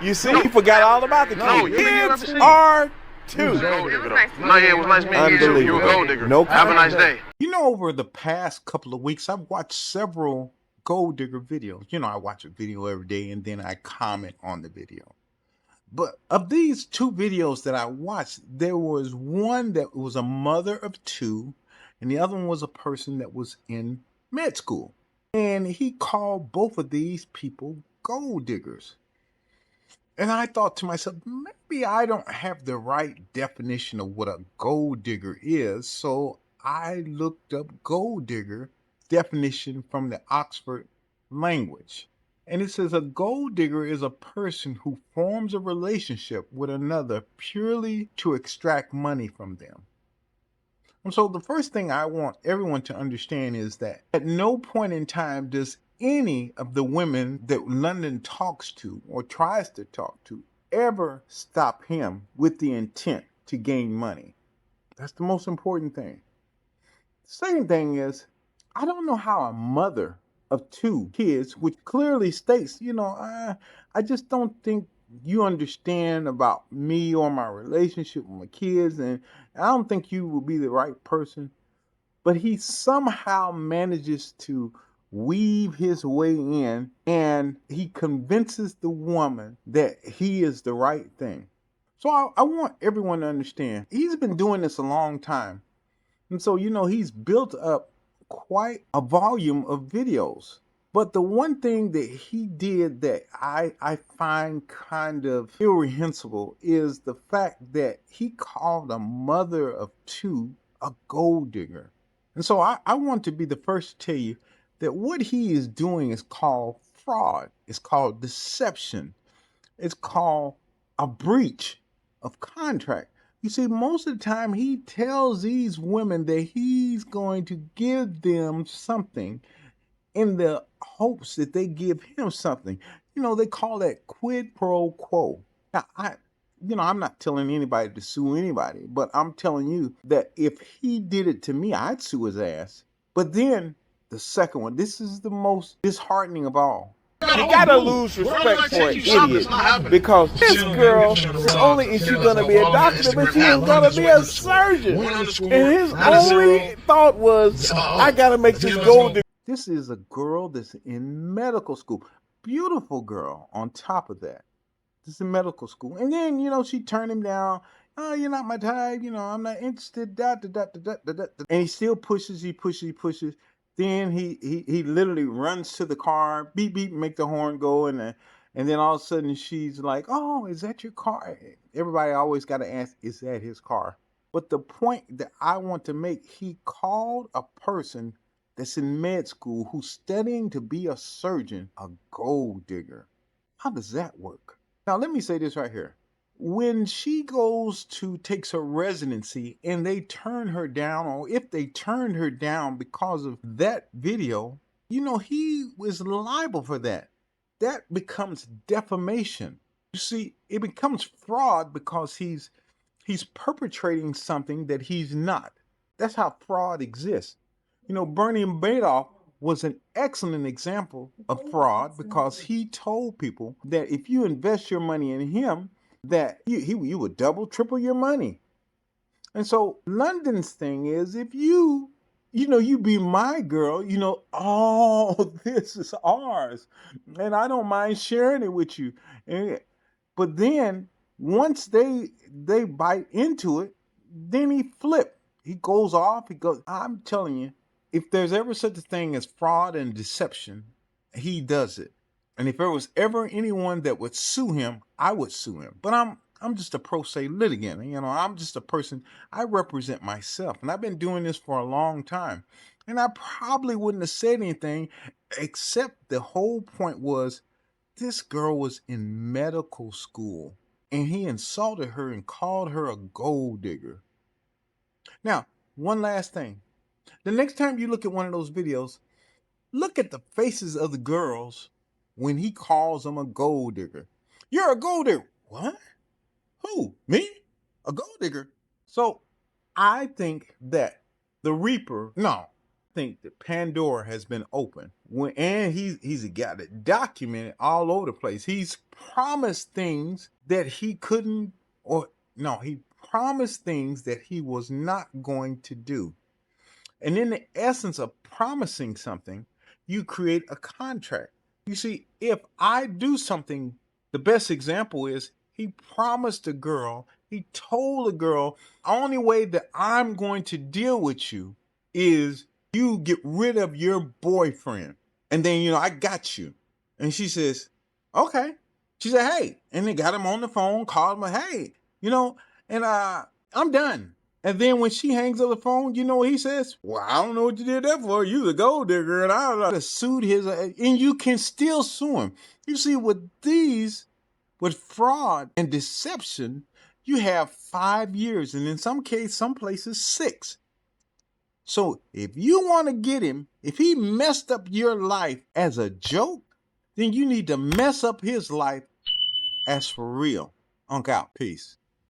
You see, he forgot all about the kids. No, you kids are too. It was nice. No, yeah, it was nice meeting you. You a gold digger. No Have a nice day. You know, over the past couple of weeks, I've watched several gold digger videos. You know, I watch a video every day and then I comment on the video. But of these two videos that I watched, there was one that was a mother of two, and the other one was a person that was in med school. And he called both of these people gold diggers. And I thought to myself, maybe I don't have the right definition of what a gold digger is. So I looked up gold digger definition from the Oxford language. And it says a gold digger is a person who forms a relationship with another purely to extract money from them. And so the first thing I want everyone to understand is that at no point in time does any of the women that London talks to or tries to talk to ever stop him with the intent to gain money. That's the most important thing. The second thing is, I don't know how a mother of two kids, which clearly states, I just don't think you understand about me or my relationship with my kids, and I don't think you will be the right person. But he somehow manages to weave his way in, and he convinces the woman that he is the right thing. So I want everyone to understand, he's been doing this a long time. And so, he's built up quite a volume of videos. But the one thing that he did that I find kind of irreprehensible is the fact that he called a mother of two a gold digger. And so I want to be the first to tell you that what he is doing is called fraud. It's called deception. It's called a breach of contract. You see, most of the time he tells these women that he's going to give them something in the hopes that they give him something. They call that quid pro quo. Now, I'm not telling anybody to sue anybody, but I'm telling you that if he did it to me, I'd sue his ass. But then the second one, this is the most disheartening of all. You gotta lose respect for an idiot because this girl, not only is she gonna be a doctor, but she is gonna be a surgeon. And his only thought was, I gotta make this gold digger. This is a girl that's in medical school. Beautiful girl on top of that. This is in medical school. And then, she turned him down. Oh, you're not my type. I'm not interested. And he still pushes, he pushes. Then he literally runs to the car, beep, beep, make the horn go. And then all of a sudden she's like, oh, is that your car? Everybody always got to ask, is that his car? But the point that I want to make, he called a person that's in med school who's studying to be a surgeon a gold digger. How does that work? Now, let me say this right here. When she takes her residency and they turn her down, or if they turned her down because of that video, he was liable for that. That becomes defamation. You see, it becomes fraud because he's perpetrating something that he's not. That's how fraud exists. Bernie Madoff was an excellent example of fraud because he told people that if you invest your money in him, that you would double, triple your money. And so London's thing is, if you be my girl, all this is ours. And I don't mind sharing it with you. But then once they bite into it, then he flipped. He goes off. I'm telling you, if there's ever such a thing as fraud and deception, he does it. And if there was ever anyone that would sue him, I would sue him. But I'm just a pro se litigant. I'm just a person. I represent myself. And I've been doing this for a long time. And I probably wouldn't have said anything, except the whole point was this girl was in medical school and he insulted her and called her a gold digger. Now, one last thing. The next time you look at one of those videos, look at the faces of the girls when he calls them a gold digger. You're a gold digger. What? Who? Me? A gold digger? So I think that the Reaper, no, think that Pandora has been opened. And he's got it documented all over the place. He's promised things that he couldn't, or no, he promised things that he was not going to do. And in the essence of promising something, you create a contract. You see, if I do something, the best example is he promised a girl, he told a girl, only way that I'm going to deal with you is you get rid of your boyfriend. And then, I got you. And she says, okay. She said, hey. And they got him on the phone, called him, hey, and I'm done. And then when she hangs up the phone, you know what he says? Well, I don't know what you did that for. You the gold digger, and I sued his, and you can still sue him. You see, with fraud and deception, you have 5 years, and in some places 6. So if you want to get him, if he messed up your life as a joke, then you need to mess up his life as for real. Unk out. Peace.